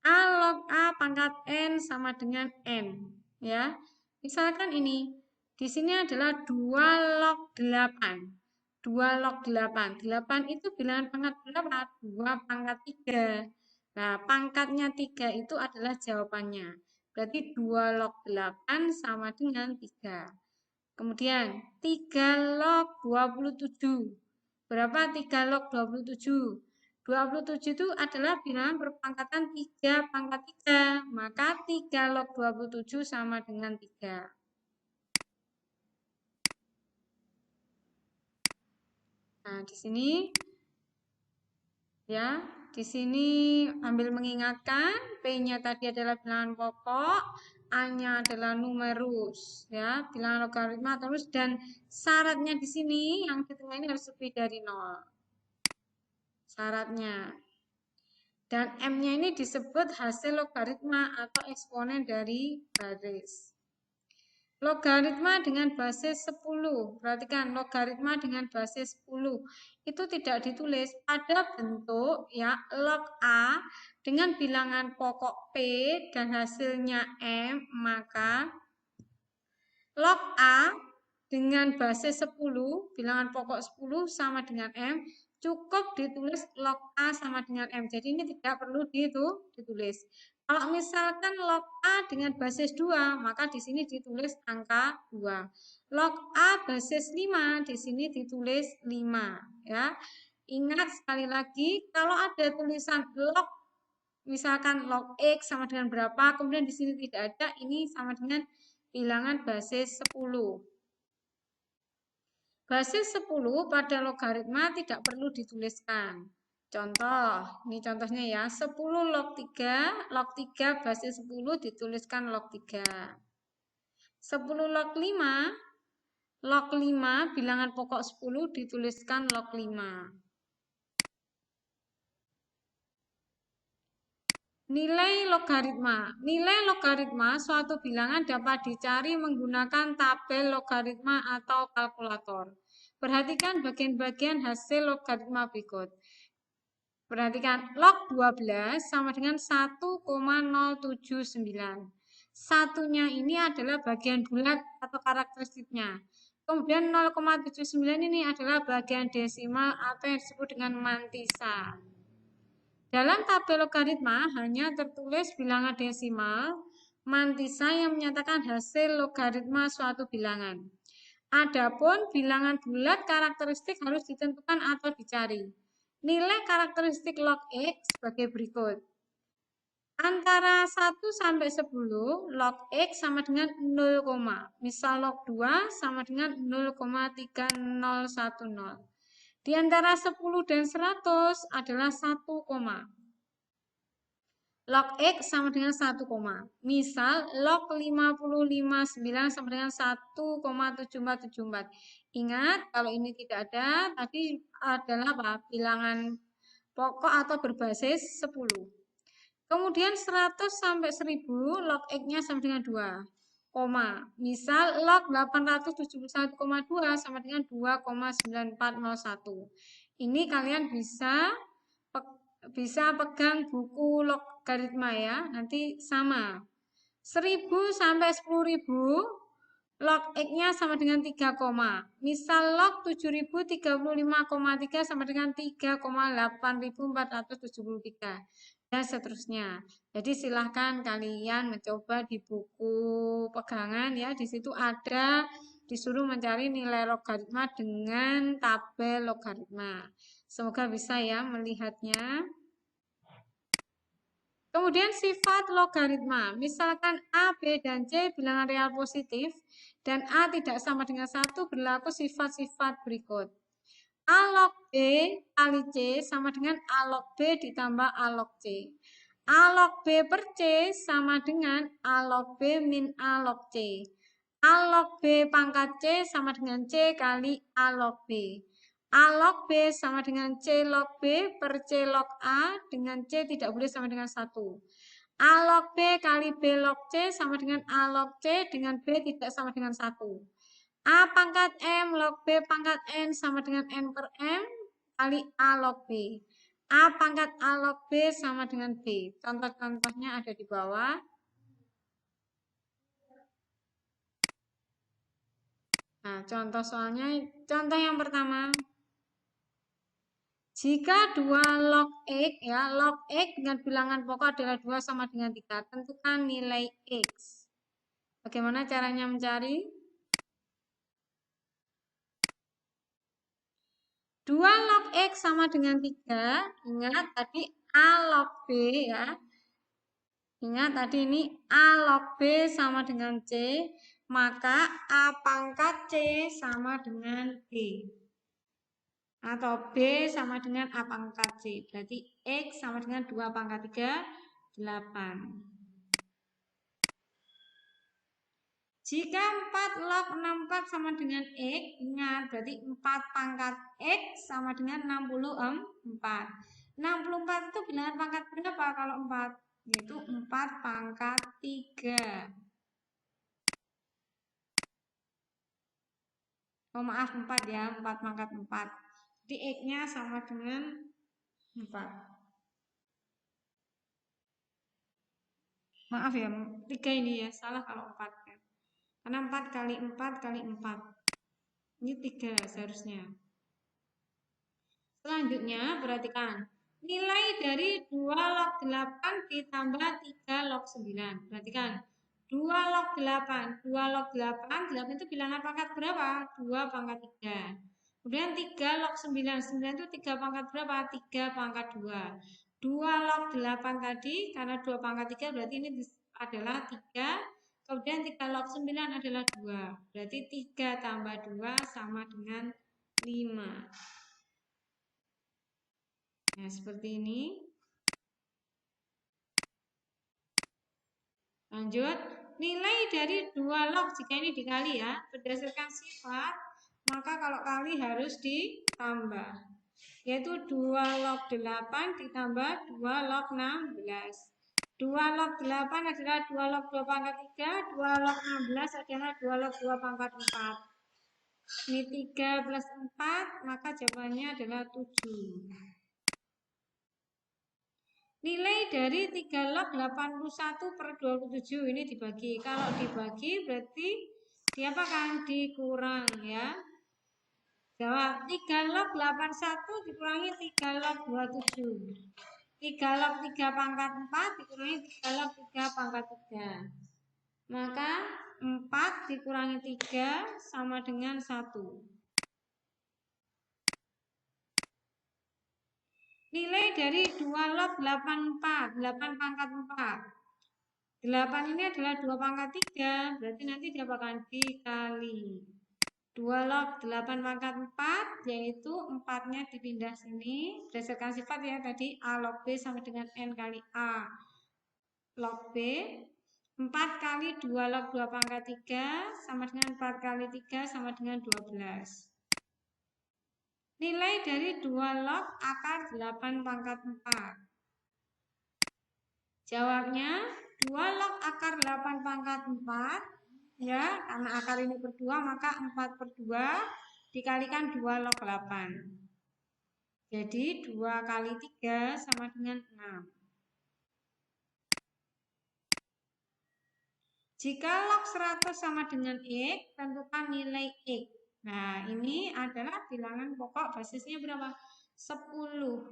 A log A pangkat N sama dengan N. Ya, misalkan ini, di sini adalah 2 log 8. 2 log 8. 8 itu bilangan pangkat berapa? 2 pangkat 3. Nah, pangkatnya 3 itu adalah jawabannya. Berarti 2 log 8 sama dengan 3. Kemudian 3 log 27. Berapa 3 log 27? 27 itu adalah bilangan berpangkatan 3 pangkat 3. Maka 3 log 27 sama dengan 3. Nah, di sini ya, di sini ambil mengingatkan P-nya tadi adalah bilangan pokok, A-nya adalah numerus, ya, bilangan logaritma terus, dan syaratnya di sini yang di tengah ini harus lebih dari 0. Syaratnya. Dan M-nya ini disebut hasil logaritma atau eksponen dari baris. Logaritma dengan basis 10. Perhatikan, logaritma dengan basis 10 itu tidak ditulis pada bentuk ya log A dengan bilangan pokok P dan hasilnya M, maka log A dengan basis 10, bilangan pokok 10 sama dengan M, cukup ditulis log A sama dengan M. Jadi ini tidak perlu ditulis. Kalau misalkan log A dengan basis 2, maka di sini ditulis angka 2. Log A basis 5, di sini ditulis 5. Ya. Ingat sekali lagi, kalau ada tulisan log, misalkan log X sama dengan berapa, kemudian di sini tidak ada, ini sama dengan bilangan basis 10. Basis 10 pada logaritma tidak perlu dituliskan. Contoh, ini contohnya ya, 10 log 3 basis 10 dituliskan log 3. 10 log 5 bilangan pokok 10 dituliskan log 5. Nilai logaritma. Nilai logaritma suatu bilangan dapat dicari menggunakan tabel logaritma atau kalkulator. Perhatikan bagian-bagian hasil logaritma berikut. Perhatikan, log 12 sama dengan 1,079. Satunya ini adalah bagian bulat atau karakteristiknya. Kemudian 0,79 ini adalah bagian desimal atau yang disebut dengan mantisa. Dalam tabel logaritma hanya tertulis bilangan desimal, mantisa yang menyatakan hasil logaritma suatu bilangan. Adapun bilangan bulat karakteristik harus ditentukan atau dicari. Nilai karakteristik log X sebagai berikut. Antara 1 sampai 10, log X sama dengan 0, misal log 2 sama dengan 0,3010. Di antara 10 dan 100 adalah 1, log X sama dengan 1, misal log 55,9 sama dengan 1,7474. Ingat, kalau ini tidak ada, tadi adalah apa? Bilangan pokok atau berbasis 10. Kemudian 100 sampai 1000, log X-nya sama dengan 2, misal log 871,2 sama dengan 2,9401. Ini kalian bisa pegang buku logaritma ya, nanti sama. 1000 sampai 10.000, log X-nya sama dengan 3, misal log 7035,3 sama dengan 3,8473 dan seterusnya. Jadi silahkan kalian mencoba di buku pegangan ya, di situ ada disuruh mencari nilai logaritma dengan tabel logaritma. Semoga bisa ya melihatnya. Kemudian sifat logaritma, misalkan A, B, dan C bilangan real positif, dan A tidak sama dengan 1, berlaku sifat-sifat berikut. A log B kali C sama dengan A log B ditambah A log C. A log B per C sama dengan A log B min A log C. A log B pangkat C sama dengan C kali A log B. A log B sama dengan C log B per C log A, dengan C tidak boleh sama dengan 1. A log B kali B log C sama dengan A log C, dengan B tidak sama dengan 1. A pangkat M log B pangkat N sama dengan N per M kali A log B. A pangkat A log B sama dengan B. Contoh-contohnya ada di bawah. Nah, contoh soalnya, contoh yang pertama. Jika 2 log X, ya, log X dengan bilangan pokok adalah 2 sama dengan 3, tentukan nilai X. Bagaimana caranya mencari? 2 log X sama dengan 3, ingat tadi A log B ya. Ingat tadi ini A log B sama dengan C, maka A pangkat C sama dengan B. Atau B sama dengan A pangkat C. Berarti X sama dengan 2 pangkat 3, 8. Jika 4 log 64 sama dengan X, ingat berarti 4 pangkat X sama dengan 64. 64 itu bilangan pangkat berapa kalau 4? Yaitu 4 pangkat 3. Oh maaf 4 ya, 4 pangkat 4. Jadi X-nya sama dengan 4. Maaf ya, 3 ini ya, salah kalau 4 ya. Karena 4 kali 4 kali 4. Ini 3 seharusnya. Selanjutnya, perhatikan. Nilai dari 2 log 8 ditambah 3 log 9. Perhatikan. 2 log 8. 2 log 8. 8 itu bilangan pangkat berapa? 2 pangkat 3. Kemudian 3 log 9. 9 itu 3 pangkat berapa? 3 pangkat 2. 2 log 8 tadi, karena 2 pangkat 3 berarti ini adalah 3. Kemudian 3 log 9 adalah 2. Berarti 3 tambah 2 sama dengan 5. Nah, seperti ini. Lanjut, nilai dari 2 log jika ini dikali ya, berdasarkan sifat, maka kalau kali harus ditambah. Yaitu 2 log 8 ditambah 2 log 16. 2 log 8 adalah 2 log 2 pangkat 3, 2 log 16 adalah 2 log 2 pangkat 4. Ini 3 plus 4, maka jawabannya adalah 7. Nilai dari 3 log 81 per 27 ini dibagi. Kalau dibagi berarti diapakan? Dikurang ya. Jawab 3 log 81 dikurangi 3 log 27. 3 log 3 pangkat 4 dikurangi 3 log 3 pangkat 3. Maka 4 dikurangi 3 sama dengan 1. Nilai dari 2 log 84, 8 pangkat 4. 8 ini adalah 2 pangkat 3, berarti nanti diapakan? Dikali 2 log 8 pangkat 4, yaitu 4-nya dipindah sini. Berdasarkan sifat ya tadi, A log B sama dengan N kali A log B. 4 kali 2 log 2 pangkat 3 sama dengan 4 kali 3 sama dengan 12. Nilai dari 2 log akar 8 pangkat 4. Jawabnya 2 log akar 8 pangkat 4. Ya, karena akar ini per 2, maka 4 per 2 dikalikan 2 log 8. Jadi 2 kali 3 sama dengan 6. Jika log 100 sama dengan X, tentukan nilai X. Nah, ini adalah bilangan pokok basisnya berapa? 10.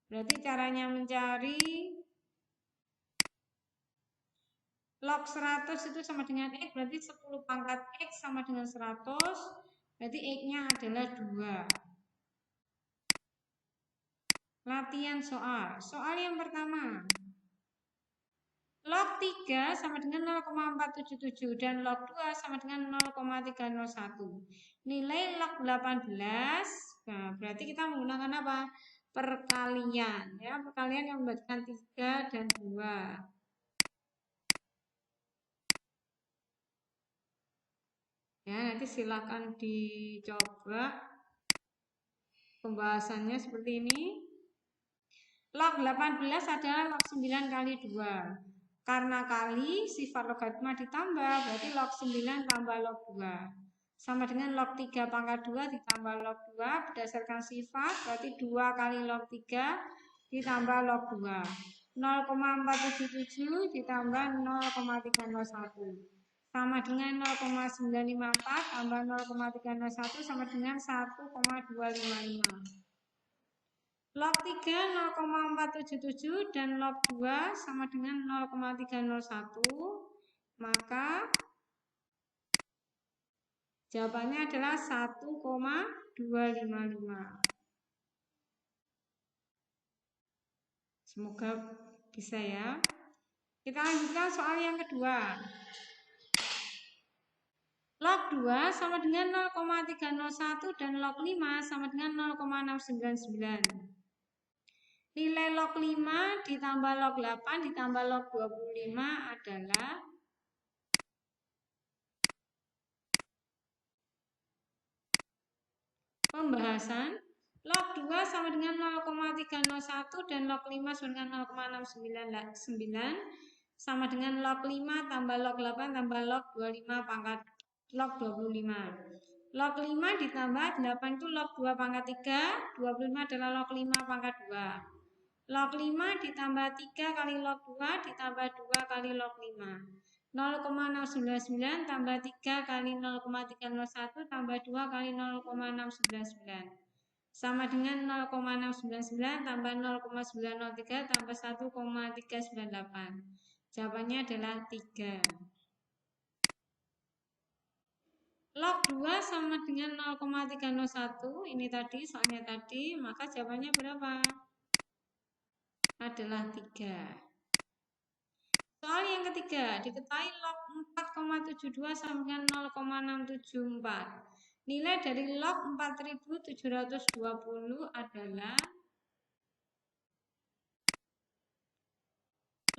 Berarti caranya mencari Log 100 itu sama dengan X, berarti 10 pangkat X sama dengan 100, berarti X-nya adalah 2. Latihan soal. Soal yang pertama. Log 3 sama dengan 0,477 dan log 2 sama dengan 0,301. Nilai log 18, nah berarti kita menggunakan apa? Perkalian, ya, perkalian yang membagikan 3 dan 2. Ya, nanti silakan dicoba pembahasannya seperti ini. Log 18 adalah log 9 kali 2. Karena kali sifat logaritma ditambah, berarti log 9 tambah log 2. Sama dengan log 3 pangkat 2 ditambah log 2. Berdasarkan sifat, berarti 2 kali log 3 ditambah log 2. 0,477 ditambah 0,301. Sama dengan 0,954 tambah 0,301 sama dengan 1,255. Log 3 0,477 dan log 2 sama dengan 0,301, maka jawabannya adalah 1,255. Semoga bisa ya. Kita lanjutkan soal yang kedua. Log 2 sama dengan 0,301 dan log 5 sama dengan 0,699. Nilai log 5 ditambah log 8 ditambah log 25 adalah pembahasan. Log 2 sama dengan 0,301 dan log 5 sama dengan 0,699 sama dengan log 5 tambah log 8 tambah log 25 pangkat log 25. Log 5 ditambah 8 itu log 2 pangkat 3, 25 adalah log 5 pangkat 2. Log 5 ditambah 3 kali log 2 ditambah 2 kali log 5. 0,699 tambah 3 kali 0,301 tambah 2 kali 0,699. Sama dengan 0,699 tambah 0,903 tambah 1,398. Jawabannya adalah 3. Log 2 sama dengan 0,301, ini tadi soalnya tadi, maka jawabannya berapa? Adalah 3. Soal yang ketiga, diketahui log 4,72 sama dengan 0,674. Nilai dari log 4720 adalah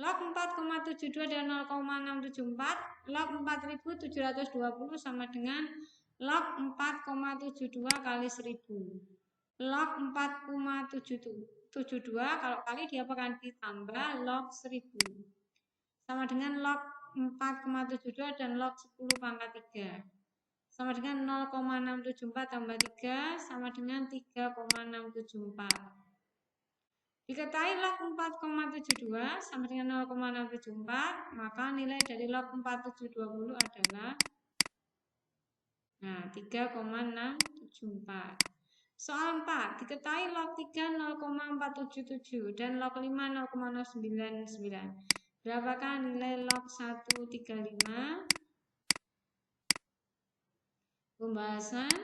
log 4,72 dan 0,674. Log 4720 sama dengan log 4,72 kali 1000. Log 4,72 kalau kali dia akan ditambah log 1000. Sama dengan log 4,72 dan log 10 pangkat 3. Sama dengan 0,674 tambah 3 sama dengan 3,674. Diketahui log 4,72 sama dengan 0,674, maka nilai dari log 4720 adalah 3,674. Soal 4, diketahui log 3 0,477 dan log 5 0,699. Berapakah nilai log 135? Pembahasan.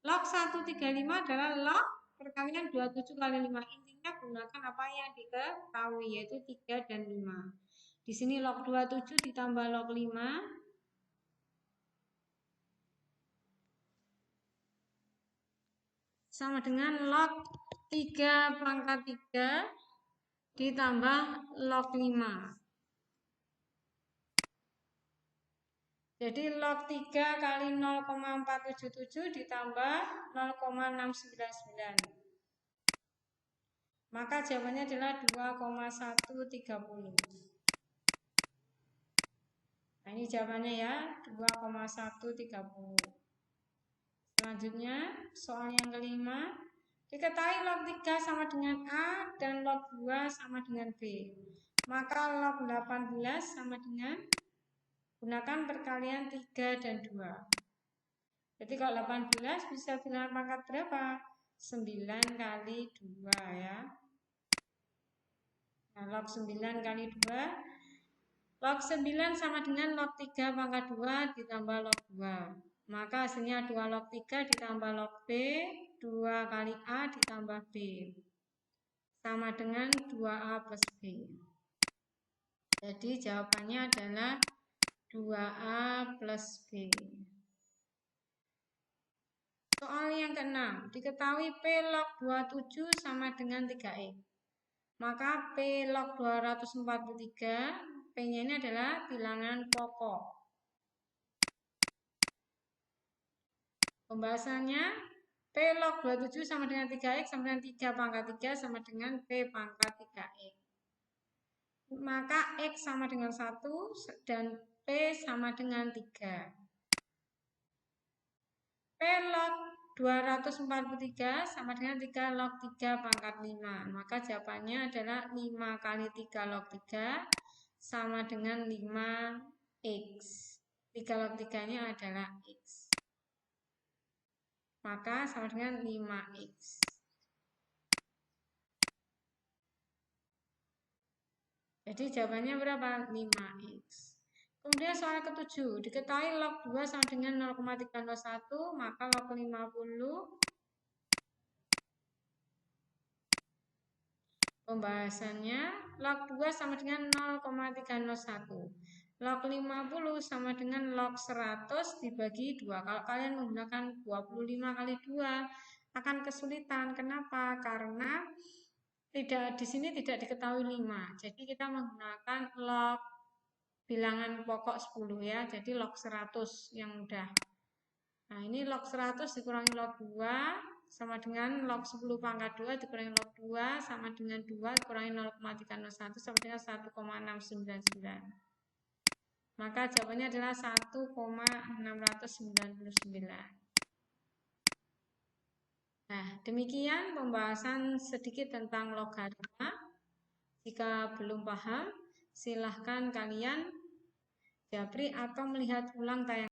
Log 135 adalah log perkalian 27 kali 5. Intinya gunakan apa yang diketahui, yaitu 3 dan 5. Di sini log 27 ditambah log 5 sama dengan log 3 pangkat 3 ditambah log 5. Jadi log 3 kali 0,477 ditambah 0,699. Maka jawabannya adalah 2,130. Nah, ini jawabannya ya, 2,130. Selanjutnya, soal yang kelima. Diketahui log 3 sama dengan A dan log 2 sama dengan B. Maka log 18 sama dengan gunakan perkalian 3 dan 2. Jadi kalau 18 bisa bilangan pangkat berapa? 9 kali 2 ya. Nah, log 9 kali 2 Log 9 sama dengan log 3 pangkat 2 ditambah log 2. Maka hasilnya 2 log 3 ditambah log B, 2 kali A ditambah B. Sama dengan 2A plus B. Jadi jawabannya adalah 2A plus B. Soal yang ke-6, diketahui P log 27 sama dengan 3X. Maka P log 243, P-nya ini adalah bilangan pokok. Pembahasannya, P log 27 sama dengan 3X sama dengan 3 pangkat 3 sama dengan P pangkat 3X. Maka X sama dengan 1 dan P sama dengan 3. P log 243 sama dengan 3 log 3 pangkat 5. Maka jawabannya adalah 5 kali 3 log 3 sama dengan 5X. 3 log 3-nya adalah X. Maka sama dengan 5X. Jadi jawabannya berapa? 5X. Kemudian soal ke-7, diketahui log 2 sama dengan 0,301, maka log 50. Pembahasannya, log 2 sama dengan 0,301. Log 50 sama dengan log 100 dibagi 2. Kalau kalian menggunakan 25 kali 2 akan kesulitan. Kenapa? Karena di sini tidak diketahui 5. Jadi kita menggunakan log bilangan pokok 10 ya. Jadi log 100 yang mudah. Nah, ini log 100 dikurangi log 2 sama dengan log 10 pangkat 2 dikurangi log 2 sama dengan 2 dikurangi 0,301 sama dengan 1,699. Maka jawabannya adalah 1,699. Nah, demikian pembahasan sedikit tentang logaritma. Jika belum paham, silahkan kalian japri atau melihat ulang tayangan.